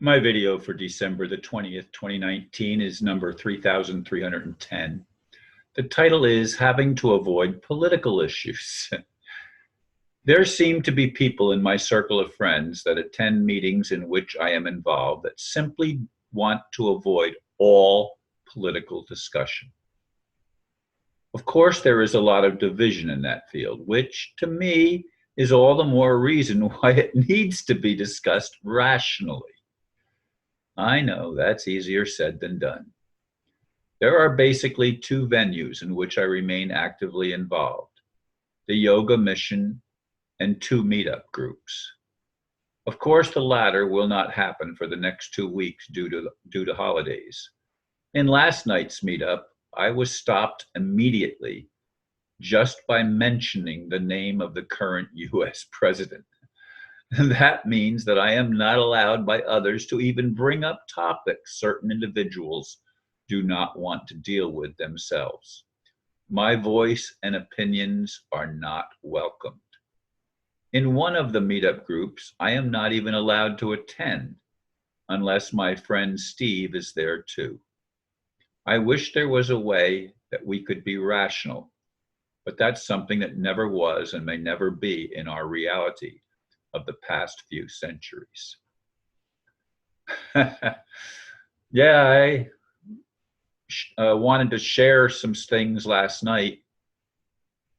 My video for December the 20th, 2019 is number 3310. The title is Having to Avoid Political Issues. There seem to be people in my circle of friends that attend meetings in which I am involved that simply want to avoid all political discussion. Of course, there is a lot of division in that field, which to me is all the more reason why it needs to be discussed rationally. I know that's easier said than done. There are basically two venues in which I remain actively involved: the Yoga Mission and two meetup groups. Of course, the latter will not happen for the next 2 weeks due to holidays. In last night's meetup, I was stopped immediately just by mentioning the name of the current US president. That means that I am not allowed by others to even bring up topics certain individuals do not want to deal with themselves. My voice and opinions are not welcomed. In one of the meetup groups, I am not even allowed to attend unless my friend Steve is there too. I wish there was a way that we could be rational, but that's something that never was and may never be in our reality of the past few centuries. Yeah, I wanted to share some things last night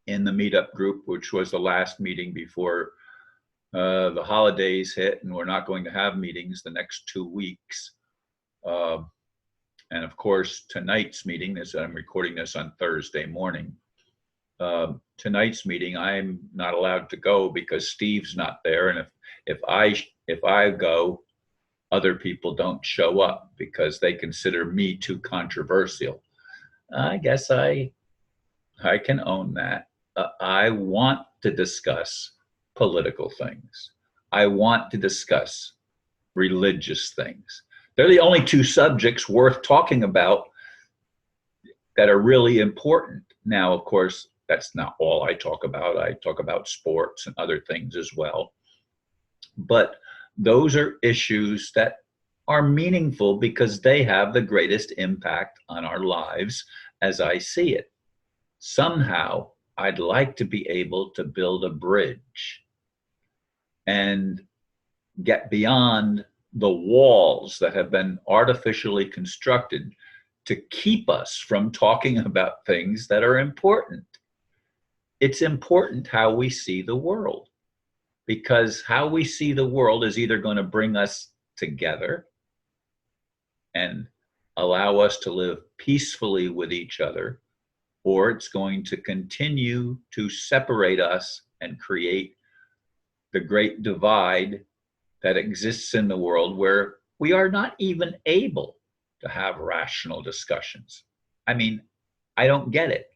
in the meetup group, which was the last meeting before the holidays hit, and we're not going to have meetings the next 2 weeks. And of course, tonight's meeting, I'm recording this on Thursday morning. Tonight's meeting, I'm not allowed to go because Steve's not there, and if I go, other people don't show up because they consider me too controversial. I guess I can own that. I want to discuss political things. I want to discuss religious things. They're the only two subjects worth talking about that are really important. Now, of course, that's not all I talk about. I talk about sports and other things as well. But those are issues that are meaningful because they have the greatest impact on our lives as I see it. Somehow, I'd like to be able to build a bridge and get beyond the walls that have been artificially constructed to keep us from talking about things that are important. It's important how we see the world, because how we see the world is either going to bring us together and allow us to live peacefully with each other, or it's going to continue to separate us and create the great divide that exists in the world where we are not even able to have rational discussions. I mean, I don't get it.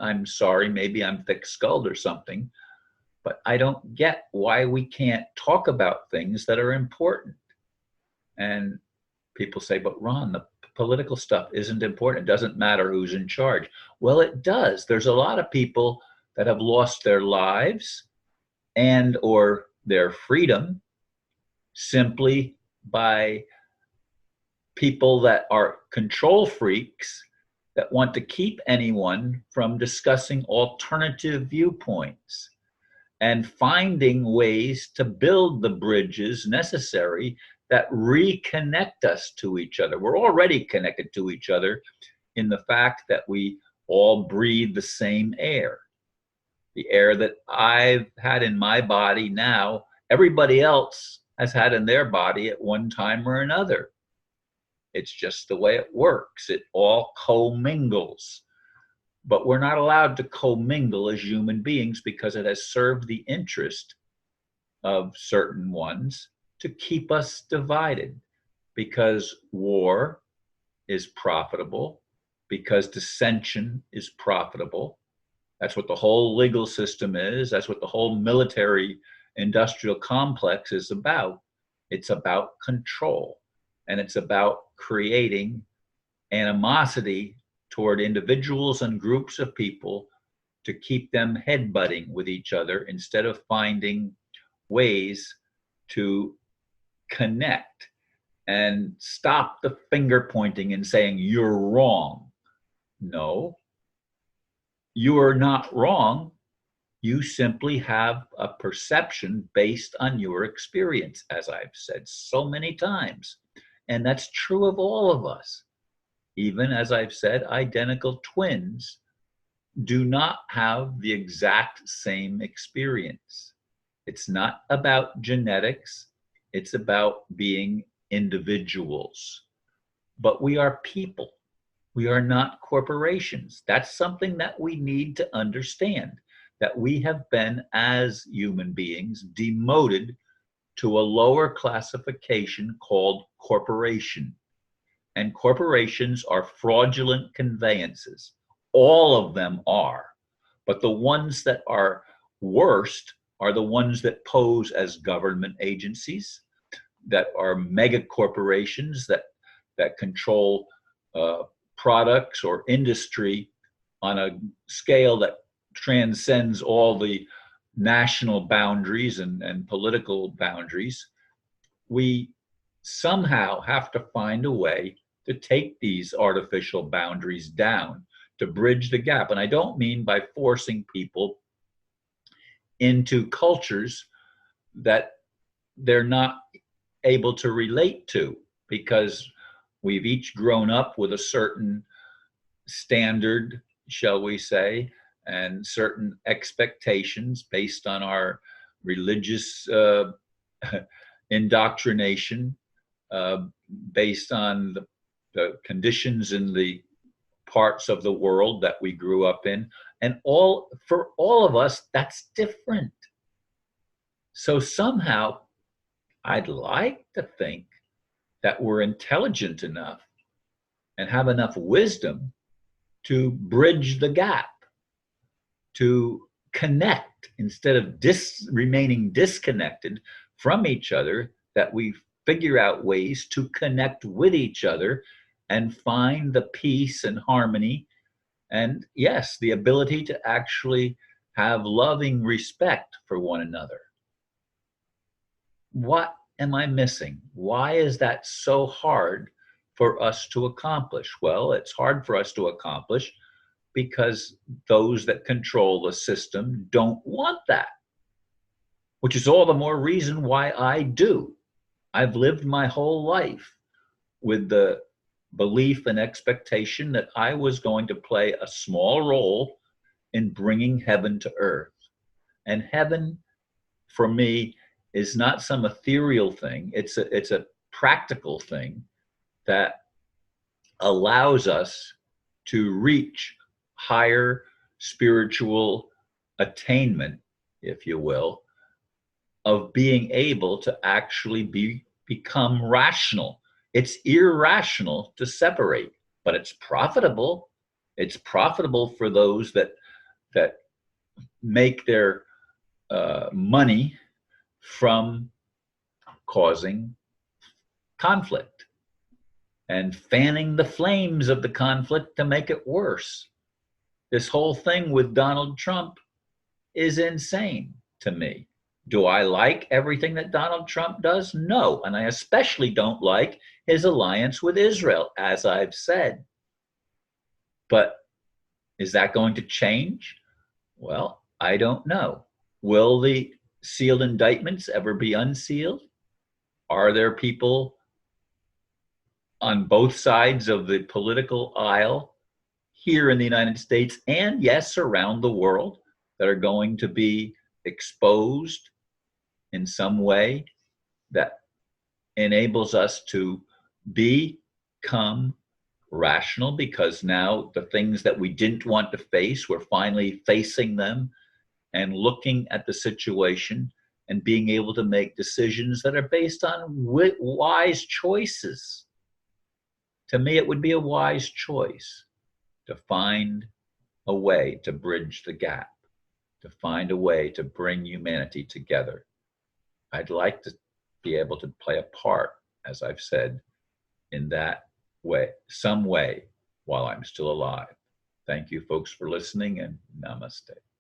I'm sorry, maybe I'm thick-skulled or something, but I don't get why we can't talk about things that are important. And people say, but Ron, the political stuff isn't important. It doesn't matter who's in charge. Well, it does. There's a lot of people that have lost their lives and or their freedom simply by people that are control freaks that want to keep anyone from discussing alternative viewpoints and finding ways to build the bridges necessary that reconnect us to each other. We're already connected to each other in the fact that we all breathe the same air. The air that I've had in my body now, everybody else has had in their body at one time or another. It's just the way it works. It all commingles. But we're not allowed to commingle as human beings because it has served the interest of certain ones to keep us divided, because war is profitable, because dissension is profitable. That's what the whole legal system is. That's what the whole military industrial complex is about. It's about control, and it's about creating animosity toward individuals and groups of people to keep them headbutting with each other instead of finding ways to connect and stop the finger pointing and saying, you're wrong. No, you are not wrong. You simply have a perception based on your experience, as I've said so many times. And that's true of all of us. Even as I've said, identical twins do not have the exact same experience. It's not about genetics, it's about being individuals. But we are people. We are not corporations. That's something that we need to understand, that we have been, as human beings, demoted to a lower classification called corporation. And corporations are fraudulent conveyances. All of them are. But the ones that are worst are the ones that pose as government agencies, that are mega corporations that control products or industry on a scale that transcends all the national boundaries and political boundaries. We somehow have to find a way to take these artificial boundaries down, to bridge the gap. And I don't mean by forcing people into cultures that they're not able to relate to, because we've each grown up with a certain standard, shall we say, and certain expectations based on our religious indoctrination, based on the conditions in the parts of the world that we grew up in. And for all of us, that's different. So somehow, I'd like to think that we're intelligent enough and have enough wisdom to bridge the gap, to connect instead of remaining disconnected from each other, that we figure out ways to connect with each other and find the peace and harmony. And yes, the ability to actually have loving respect for one another. What am I missing? Why is that so hard for us to accomplish? Well, it's hard for us to accomplish because those that control the system don't want that, which is all the more reason why I do. I've lived my whole life with the belief and expectation that I was going to play a small role in bringing heaven to earth. And heaven, for me, is not some ethereal thing. It's a practical thing that allows us to reach higher spiritual attainment, if you will, of being able to actually become rational. It's irrational to separate, but it's profitable. It's profitable for those that make their money from causing conflict and fanning the flames of the conflict to make it worse. This whole thing with Donald Trump is insane to me. Do I like everything that Donald Trump does? No. And I especially don't like his alliance with Israel, as I've said. But is that going to change? Well, I don't know. Will the sealed indictments ever be unsealed? Are there people on both sides of the political aisle here in the United States and, yes, around the world that are going to be exposed in some way that enables us to become rational? Because now the things that we didn't want to face, we're finally facing them and looking at the situation and being able to make decisions that are based on wise choices. To me, it would be a wise choice to find a way to bridge the gap, to find a way to bring humanity together. I'd like to be able to play a part, as I've said, in that way, some way, while I'm still alive. Thank you, folks, for listening, and namaste.